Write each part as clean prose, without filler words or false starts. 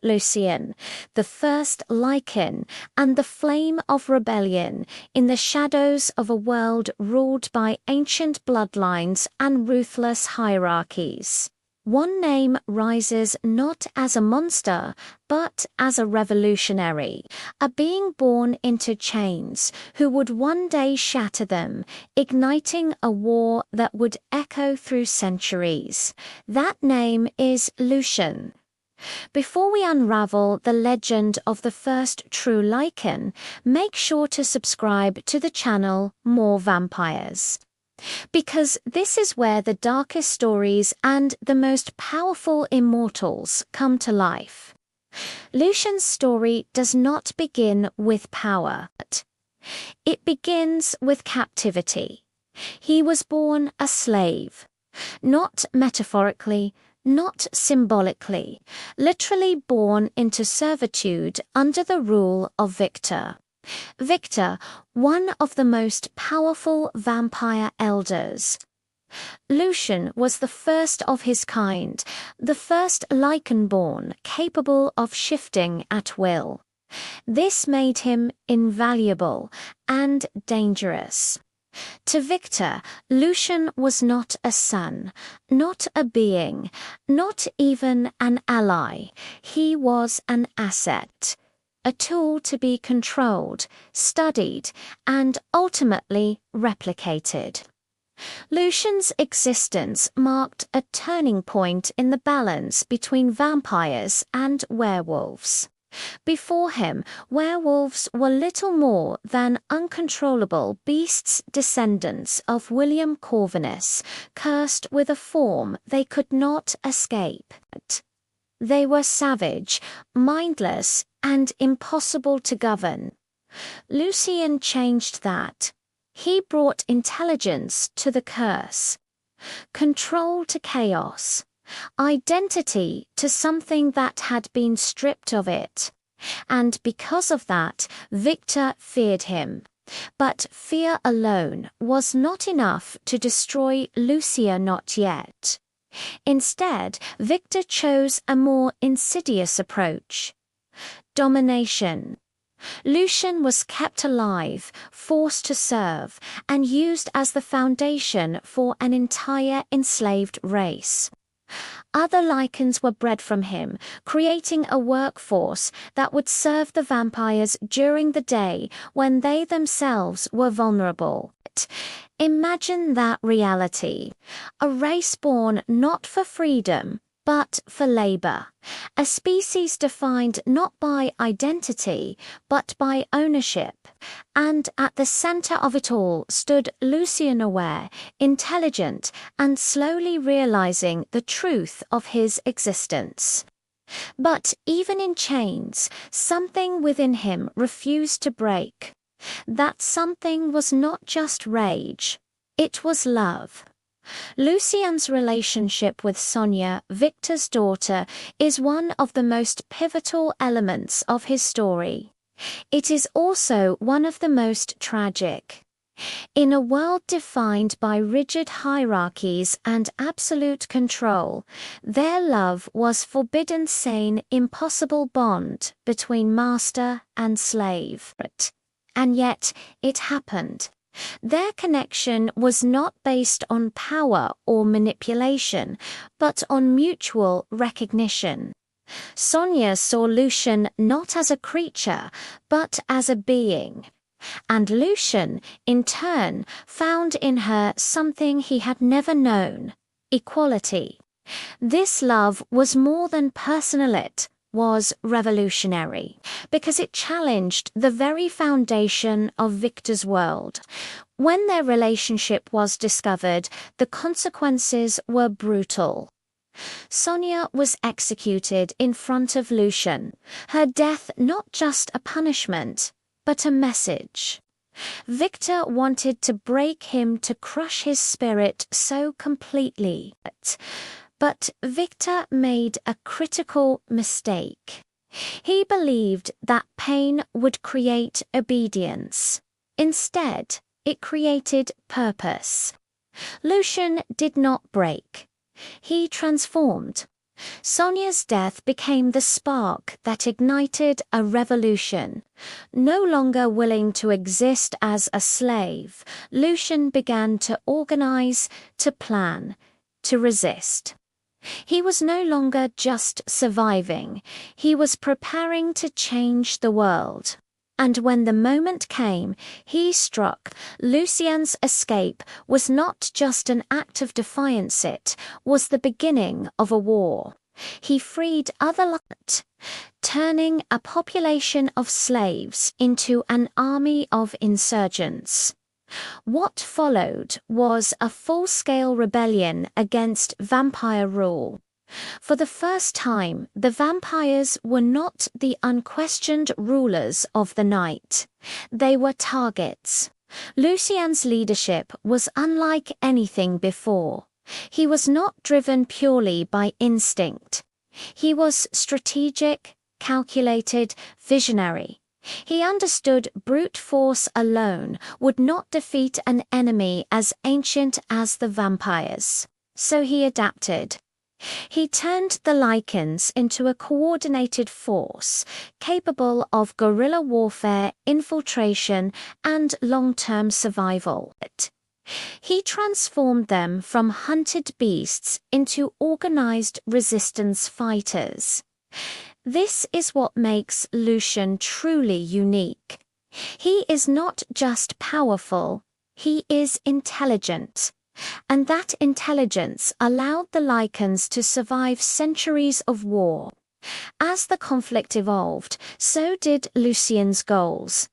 Lucian, the first Lycan, and the flame of rebellion in the shadows of a world ruled by ancient bloodlines and ruthless hierarchies. One name rises not as a monster, but as a revolutionary, a being born into chains who would one day shatter them, igniting a war that would echo through centuries. That name is Lucian. Before we unravel the legend of the first true Lycan, make sure to subscribe to the channel More Vampires. Because this is where the darkest stories and the most powerful immortals come to life. Lucian's story does not begin with power. It begins with captivity. He was born a slave. Not metaphorically, not symbolically, literally born into servitude under the rule of Viktor. Viktor, one of the most powerful vampire elders. Lucian was the first of his kind, the first Lycan-born capable of shifting at will. This made him invaluable and dangerous. To Viktor, Lucian was not a son, not a being, not even an ally. He was an asset. A tool to be controlled, studied, and ultimately replicated. Lucian's existence marked a turning point in the balance between vampires and werewolves. Before him, werewolves were little more than uncontrollable beasts, descendants of William Corvinus, cursed with a form they could not escape. They were savage, mindless, and impossible to govern. Lucian changed that. He brought intelligence to the curse, control to chaos, identity to something that had been stripped of it. And because of that, Viktor feared him. But fear alone was not enough to destroy Lucian, not yet. Instead, Viktor chose a more insidious approach. Domination. Lucian was kept alive, forced to serve, and used as the foundation for an entire enslaved race. Other Lycans were bred from him, creating a workforce that would serve the vampires during the day when they themselves were vulnerable. Imagine that reality. A race born not for freedom, but for labor. A species defined not by identity, but by ownership. And at the center of it all stood Lucian, aware, intelligent, and slowly realizing the truth of his existence. But even in chains, something within him refused to break. That something was not just rage, it was love. Lucian's relationship with Sonja, Viktor's daughter, is one of the most pivotal elements of his story. It is also one of the most tragic. In a world defined by rigid hierarchies and absolute control, their love was forbidden, sane, impossible bond between master and slave. And yet, it happened. Their connection was not based on power or manipulation, but on mutual recognition. Sonja saw Lucian not as a creature, but as a being. And Lucian, in turn, found in her something he had never known: equality. This love was more than personal, it was revolutionary, because it challenged the very foundation of Viktor's world. When their relationship was discovered, the consequences were brutal. Sonja was executed in front of Lucian, her death not just a punishment, but a message. Viktor wanted to break him, to crush his spirit so completely. But Viktor made a critical mistake. He believed that pain would create obedience. Instead, it created purpose. Lucian did not break. He transformed. Sonja's death became the spark that ignited a revolution. No longer willing to exist as a slave, Lucian began to organize, to plan, to resist. He was no longer just surviving, he was preparing to change the world. And when the moment came, he struck. Lucian's escape was not just an act of defiance, it was the beginning of a war. He freed other lands, turning a population of slaves into an army of insurgents. What followed was a full-scale rebellion against vampire rule. For the first time, the vampires were not the unquestioned rulers of the night. They were targets. Lucian's leadership was unlike anything before. He was not driven purely by instinct. He was strategic, calculated, visionary. He understood brute force alone would not defeat an enemy as ancient as the vampires. So he adapted. He turned the Lycans into a coordinated force, capable of guerrilla warfare, infiltration, and long-term survival. He transformed them from hunted beasts into organized resistance fighters. This is what makes Lucian truly unique. He is not just powerful, he is intelligent. And that intelligence allowed the Lycans to survive centuries of war. As the conflict evolved, so did Lucian's goals.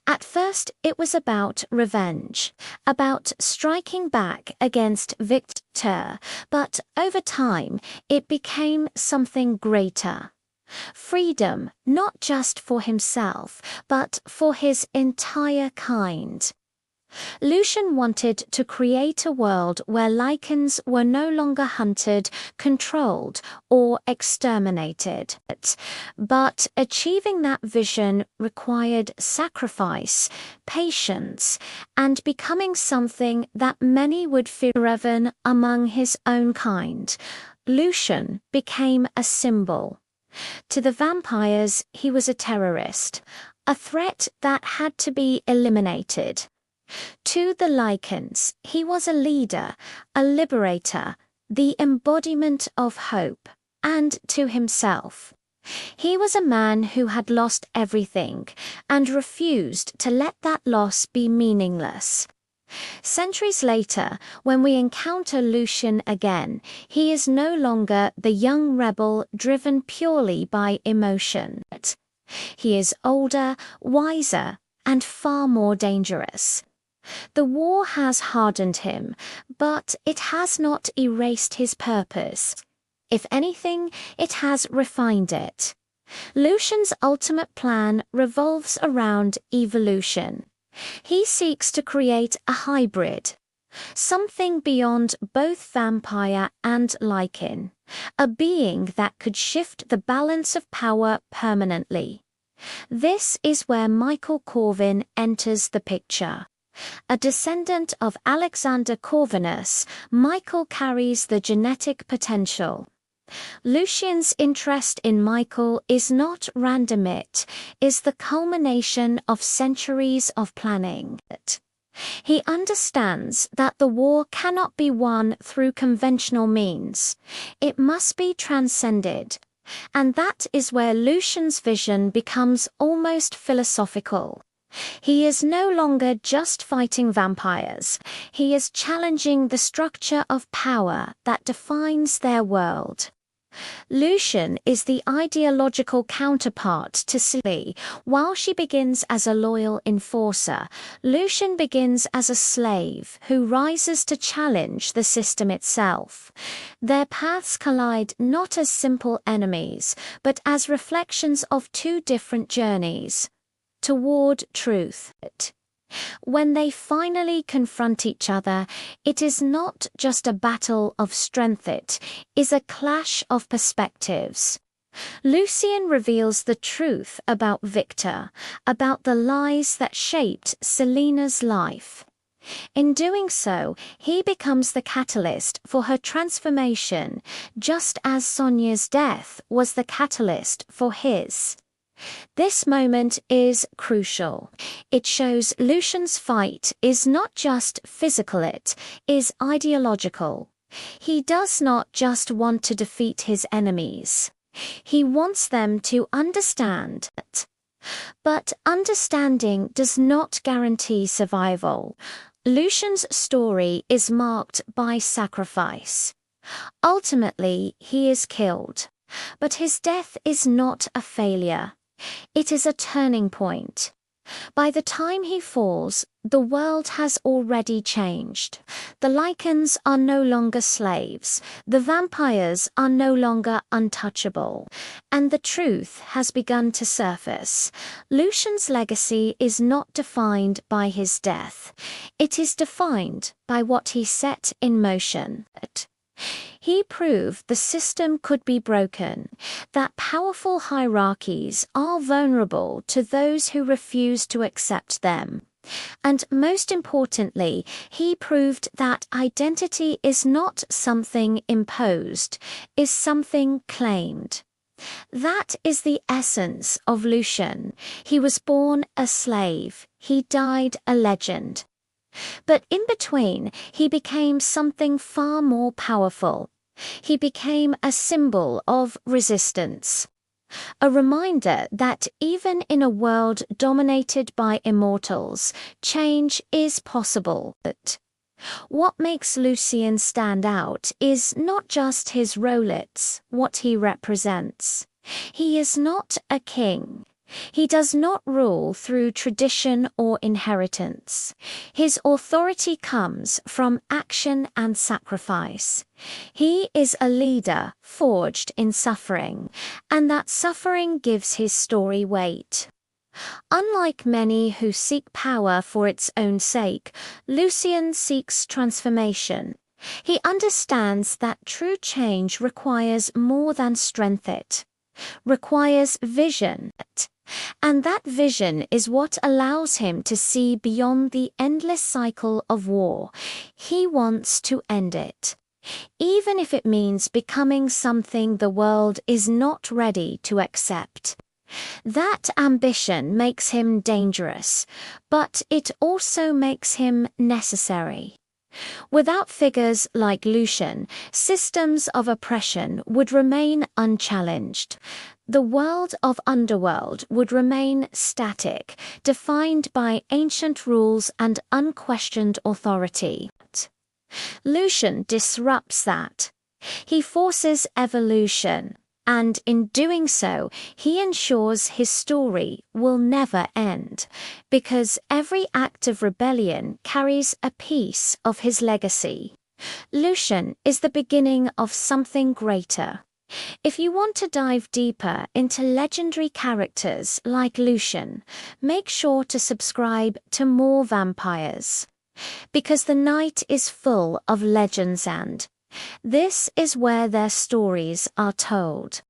At first, it was about revenge, about striking back against Viktor, but over time, it became something greater. Freedom, not just for himself, but for his entire kind. Lucian wanted to create a world where Lycans were no longer hunted, controlled, or exterminated. But achieving that vision required sacrifice, patience, and becoming something that many would fear even among his own kind. Lucian became a symbol. To the vampires, he was a terrorist, a threat that had to be eliminated. To the Lycans, he was a leader, a liberator, the embodiment of hope, and to himself. He was a man who had lost everything and refused to let that loss be meaningless. Centuries later, when we encounter Lucian again, he is no longer the young rebel driven purely by emotion. He is older, wiser, and far more dangerous. The war has hardened him, but it has not erased his purpose. If anything, it has refined it. Lucian's ultimate plan revolves around evolution. He seeks to create a hybrid, something beyond both vampire and Lycan, a being that could shift the balance of power permanently. This is where Michael Corvin enters the picture. A descendant of Alexander Corvinus, Michael carries the genetic potential. Lucian's interest in Michael is not random, it is the culmination of centuries of planning. He understands that the war cannot be won through conventional means. It must be transcended. And that is where Lucian's vision becomes almost philosophical. He is no longer just fighting vampires. He is challenging the structure of power that defines their world. Lucian is the ideological counterpart to Celie. While she begins as a loyal enforcer, Lucian begins as a slave who rises to challenge the system itself. Their paths collide not as simple enemies, but as reflections of two different journeys toward truth. When they finally confront each other, it is not just a battle of strength, it is a clash of perspectives. Lucian reveals the truth about Viktor, about the lies that shaped Selina's life. In doing so, he becomes the catalyst for her transformation, just as Sonja's death was the catalyst for his. This moment is crucial. It shows Lucian's fight is not just physical, it is ideological. He does not just want to defeat his enemies. He wants them to understand it. But understanding does not guarantee survival. Lucian's story is marked by sacrifice. Ultimately, he is killed. But his death is not a failure. It is a turning point. By the time he falls, the world has already changed. The Lycans are no longer slaves, the vampires are no longer untouchable, and the truth has begun to surface. Lucian's legacy is not defined by his death. It is defined by what he set in motion. He proved the system could be broken, that powerful hierarchies are vulnerable to those who refuse to accept them. And most importantly, he proved that identity is not something imposed, is something claimed. That is the essence of Lucian. He was born a slave, he died a legend. But in between, he became something far more powerful. He became a symbol of resistance. A reminder that even in a world dominated by immortals, change is possible. What makes Lucian stand out is not just his role, it's what he represents. He is not a king. He does not rule through tradition or inheritance. His authority comes from action and sacrifice. He is a leader forged in suffering, and that suffering gives his story weight. Unlike many who seek power for its own sake, Lucian seeks transformation. He understands that true change requires more than strength, it requires vision. And that vision is what allows him to see beyond the endless cycle of war. He wants to end it, even if it means becoming something the world is not ready to accept. That ambition makes him dangerous, but it also makes him necessary. Without figures like Lucian, systems of oppression would remain unchallenged. The world of Underworld would remain static, defined by ancient rules and unquestioned authority. Lucian disrupts that. He forces evolution, and in doing so, he ensures his story will never end, because every act of rebellion carries a piece of his legacy. Lucian is the beginning of something greater. If you want to dive deeper into legendary characters like Lucian, make sure to subscribe to more vampires. Because the night is full of legends, and this is where their stories are told.